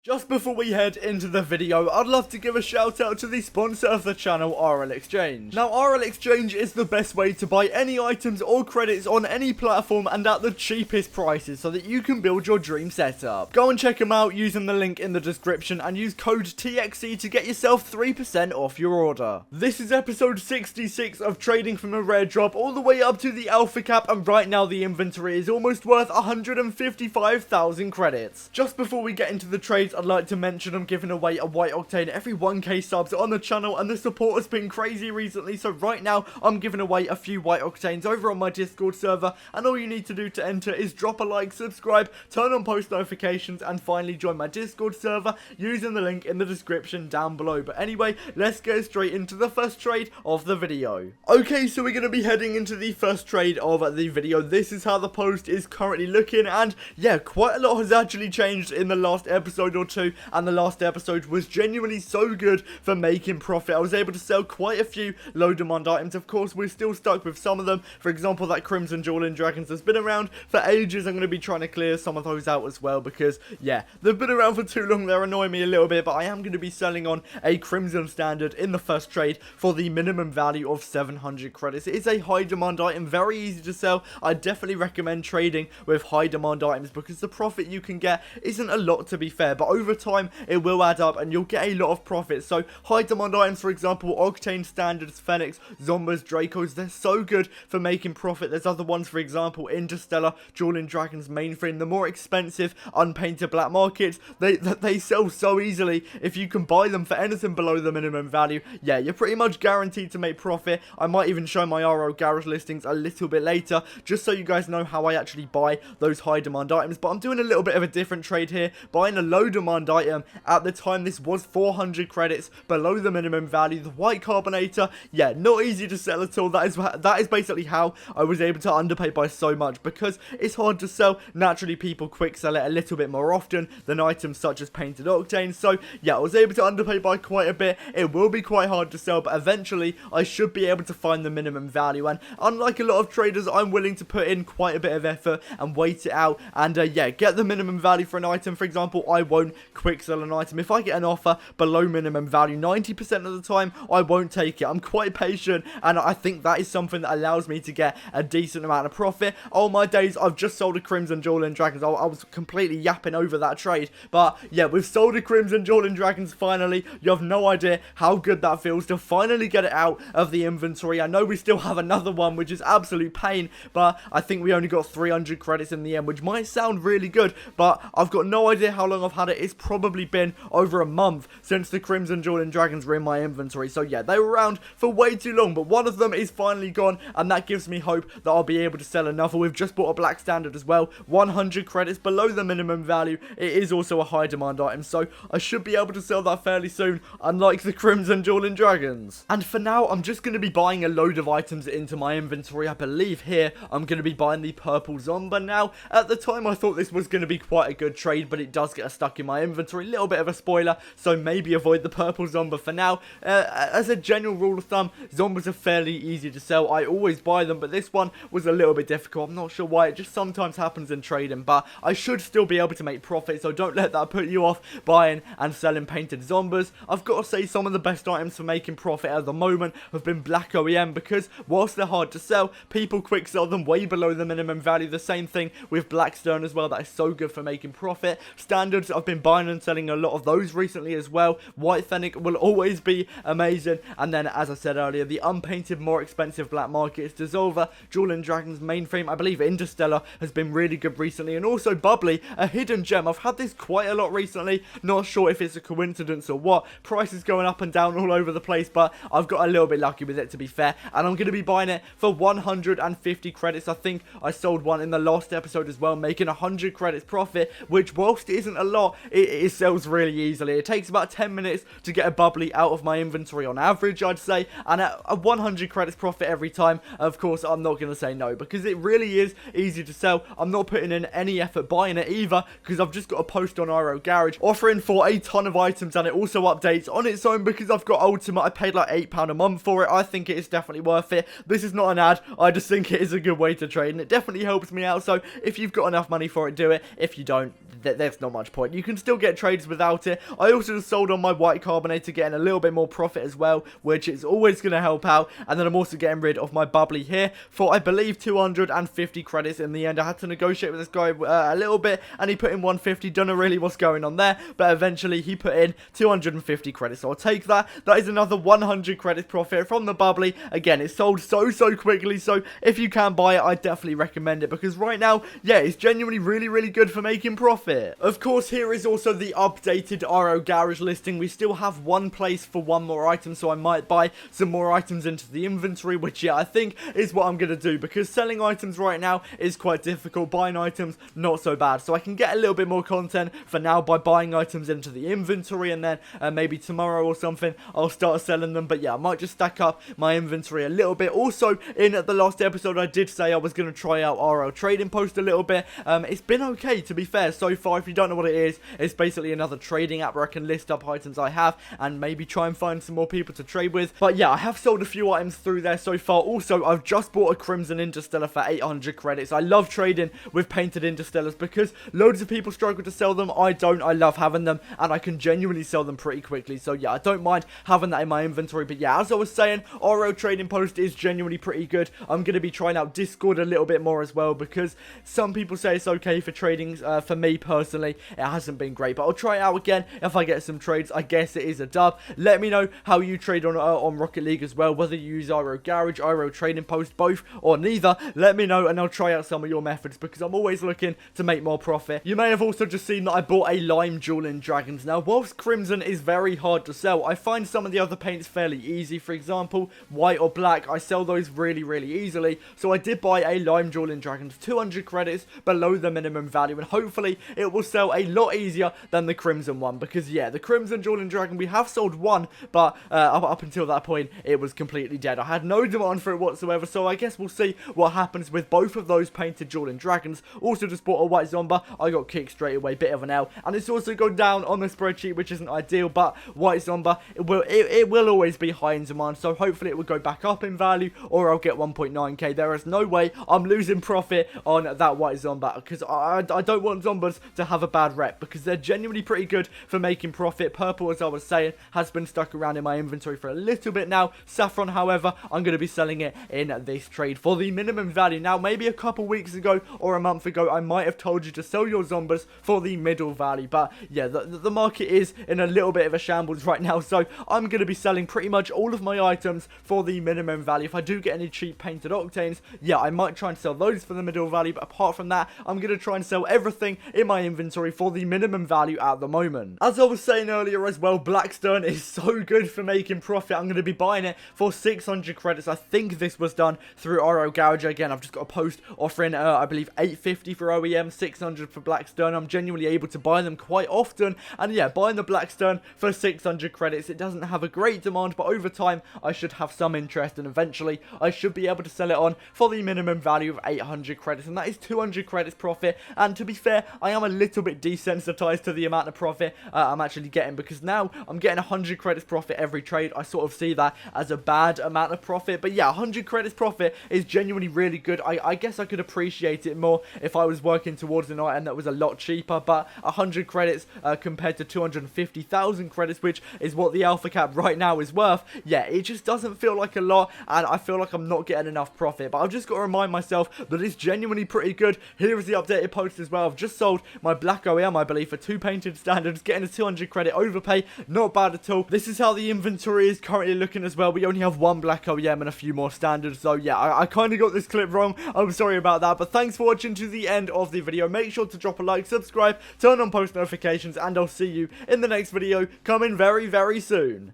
Just before we head into the video, I'd love to give a shout out to the sponsor of the channel, RL Exchange. Now, RL Exchange is the best way to buy any items or credits on any platform and at the cheapest prices so that you can build your dream setup. Go and check them out using the link in the description and use code TXC to get yourself 3% off your order. This is episode 66 of trading from a rare drop all the way up to the alpha cap, and right now the inventory is almost worth 155,000 credits. Just before we get into the trades, I'd like to mention I'm giving away a white octane every 1k subs on the channel, and the support has been crazy recently, so right now I'm giving away a few white octanes over on my Discord server, and all you need to do to enter is drop a like, subscribe, turn on post notifications, and finally join my Discord server using the link in the description down below. But anyway, let's get straight into the first trade of the video. Okay, so we're going to be heading into the first trade of the video. This is how the post is currently looking, and yeah, quite a lot has actually changed in the last episode or two, and the last episode was genuinely so good for making profit. I was able to sell quite a few low demand items. Of course, we're still stuck with some of them. For example, that Crimson Jewel Dragons has been around for ages. I'm going to be trying to clear some of those out as well because, yeah, they've been around for too long. They're annoying me a little bit, but I am going to be selling on a Crimson Standard in the first trade for the minimum value of 700 credits. It is a high demand item, very easy to sell. I definitely recommend trading with high demand items because the profit you can get isn't a lot, to be fair, but over time it will add up and you'll get a lot of profit. So high demand items, for example, Octane Standards, Phoenix, Zombas, Dracos, they're so good for making profit. There's other ones, for example, Interstellar, Dueling Dragons, Mainframe, the more expensive unpainted black markets, they sell so easily. If you can buy them for anything below the minimum value, yeah, you're pretty much guaranteed to make profit. I might even show my RO garage listings a little bit later, just so you guys know how I actually buy those high demand items. But I'm doing a little bit of a different trade here, buying a low demand item. At the time, this was 400 credits below the minimum value. The white carbonator, yeah, not easy to sell at all. That is basically how I was able to underpay by so much, because it's hard to sell. Naturally, people quick sell it a little bit more often than items such as painted octane. So yeah, I was able to underpay by quite a bit. It will be quite hard to sell, but eventually I should be able to find the minimum value. And unlike a lot of traders, I'm willing to put in quite a bit of effort and wait it out and yeah, get the minimum value for an item. For example, I won't quick sell an item. If I get an offer below minimum value, 90% of the time I won't take it. I'm quite patient, and I think that is something that allows me to get a decent amount of profit. Oh my days, I've just sold a Crimson Jewel Dragons. I was completely yapping over that trade, but yeah, we've sold a Crimson Jewel Dragons finally. You have no idea how good that feels to finally get it out of the inventory. I know we still have another one, which is absolute pain, but I think we only got 300 credits in the end, which might sound really good, but I've got no idea how long I've had it. It's probably been over a month since the Crimson Jewel Dragons were in my inventory. So yeah, they were around for way too long, but one of them is finally gone, and that gives me hope that I'll be able to sell another. We've just bought a black standard as well, 100 credits below the minimum value. It is also a high demand item, so I should be able to sell that fairly soon, unlike the Crimson Jewel Dragons. And for now, I'm just going to be buying a load of items into my inventory. I believe here I'm going to be buying the purple Zomba. Now, at the time I thought this was going to be quite a good trade, but it does get stuck in my inventory. A little bit of a spoiler, so maybe avoid the purple Zomba for now. As a general rule of thumb, Zombas are fairly easy to sell. I always buy them, but this one was a little bit difficult. I'm not sure why. It just sometimes happens in trading, but I should still be able to make profit, so don't let that put you off buying and selling painted Zombas. I've got to say, some of the best items for making profit at the moment have been black OEM, because whilst they're hard to sell, people quick sell them way below the minimum value. The same thing with Blackstone as well. That is so good for making profit. Standards, I've been buying and selling a lot of those recently as well. White Fennec will always be amazing. And then, as I said earlier, the unpainted, more expensive black markets, Dissolver, Dueling Dragons, Mainframe, I believe Interstellar has been really good recently, and also Bubbly, a hidden gem. I've had this quite a lot recently, not sure if it's a coincidence or what. Price is going up and down all over the place, but I've got a little bit lucky with it, to be fair, and I'm going to be buying it for 150 credits. I think I sold one in the last episode as well, making 100 credits profit, which whilst it isn't a lot, it sells really easily. It takes about 10 minutes to get a Bubbly out of my inventory on average, I'd say, and at a 100 credits profit every time, of course, I'm not going to say no, because it really is easy to sell. I'm not putting in any effort buying it either, because I've just got a post on RO Garage offering for a ton of items, and it also updates on its own because I've got Ultimate. I paid like £8 a month for it. I think it is definitely worth it. This is not an ad. I just think it is a good way to trade, and it definitely helps me out. So if you've got enough money for it, do it. If you don't, there's not much point. You can still get trades without it. I also just sold on my white carbonator, getting a little bit more profit as well, which is always going to help out. And then I'm also getting rid of my bubbly here for, I believe, 250 credits. In the end, I had to negotiate with this guy a little bit, and he put in 150. Don't know really what's going on there, but eventually he put in 250 credits, so I'll take that. That is another 100 credits profit from the bubbly. Again, it sold so quickly, so if you can buy it, I definitely recommend it, because right now, yeah, it's genuinely really good for making profit. Of course, here is also the updated RO Garage listing. We still have one place for one more item, so I might buy some more items into the inventory, which, yeah, I think is what I'm going to do, because selling items right now is quite difficult. Buying items, not so bad, so I can get a little bit more content for now by buying items into the inventory, and then maybe tomorrow or something, I'll start selling them. But yeah, I might just stack up my inventory a little bit. Also, in the last episode, I did say I was going to try out RL Trading Post a little bit. It's been okay, to be fair, so far. If you don't know what it is, it's basically another trading app where I can list up items I have and maybe try and find some more people to trade with. But yeah, I have sold a few items through there so far. Also, I've just bought a Crimson Interstellar for 800 credits. I love trading with painted Interstellars because loads of people struggle to sell them. I don't. I love having them, and I can genuinely sell them pretty quickly. So yeah, I don't mind having that in my inventory. But yeah, as I was saying, RO Trading Post is genuinely pretty good. I'm going to be trying out Discord a little bit more as well, because some people say it's okay for trading. For me personally, it hasn't been great, but I'll try it out again if I get some trades. I guess it is a dub. Let me know how you trade on Rocket League as well, whether you use RO Garage, RO Trading Post, both or neither. Let me know and I'll try out some of your methods, because I'm always looking to make more profit. You may have also just seen that I bought a Lime Dueling Dragons. Now, whilst Crimson is very hard to sell, I find some of the other paints fairly easy. For example, white or black, I sell those really easily. So I did buy a Lime Dueling Dragons, 200 credits below the minimum value, and hopefully it will sell a lot easier than the Crimson one, because yeah, the Crimson Dueling Dragon, we have sold one, but up until that point, it was completely dead. I had no demand for it whatsoever, so I guess we'll see what happens with both of those painted Dueling Dragons. Also just bought a White Zomba. I got kicked straight away, bit of an L, and it's also gone down on the spreadsheet, which isn't ideal, but White Zomba, it will always be high in demand, so hopefully it will go back up in value, or I'll get 1.9k. There is no way I'm losing profit on that White Zomba, because I don't want Zombas to have a bad rep, because they're genuinely pretty good for making profit. Purple, as I was saying, has been stuck around in my inventory for a little bit now. Saffron, however, I'm going to be selling it in this trade for the minimum value. Now, maybe a couple weeks ago or a month ago, I might have told you to sell your Zombas for the middle value, but yeah, the market is in a little bit of a shambles right now, so I'm going to be selling pretty much all of my items for the minimum value. If I do get any cheap painted Octanes, yeah, I might try and sell those for the middle value, but apart from that, I'm going to try and sell everything in my inventory for the minimum value at the moment. As I was saying earlier as well, Blackstone is so good for making profit. I'm going to be buying it for 600 credits. I think this was done through RO Garage. Again, I've just got a post offering, I believe, 850 for OEM, 600 for Blackstone. I'm genuinely able to buy them quite often, and yeah, buying the Blackstone for 600 credits, it doesn't have a great demand, but over time, I should have some interest, and eventually, I should be able to sell it on for the minimum value of 800 credits, and that is 200 credits profit. And to be fair, I am a little bit desensitized to the amount of profit I'm actually getting, because now I'm getting 100 credits profit every trade. I sort of see that as a bad amount of profit, but yeah, 100 credits profit is genuinely really good. I guess I could appreciate it more if I was working towards an item that was a lot cheaper, but 100 credits compared to 250,000 credits, which is what the alpha cap right now is worth, yeah, it just doesn't feel like a lot, and I feel like I'm not getting enough profit. But I've just got to remind myself that it's genuinely pretty good. Here is the updated post as well. I've just sold my black OEM, I believe, for 2 painted standards, getting a 200 credit overpay, not bad at all. This is how the inventory is currently looking as well. We only have 1 black OEM and a few more standards, so yeah, I kind of got this clip wrong. I'm sorry about that, but thanks for watching to the end of the video. Make sure to drop a like, subscribe, turn on post notifications, and I'll see you in the next video coming very soon.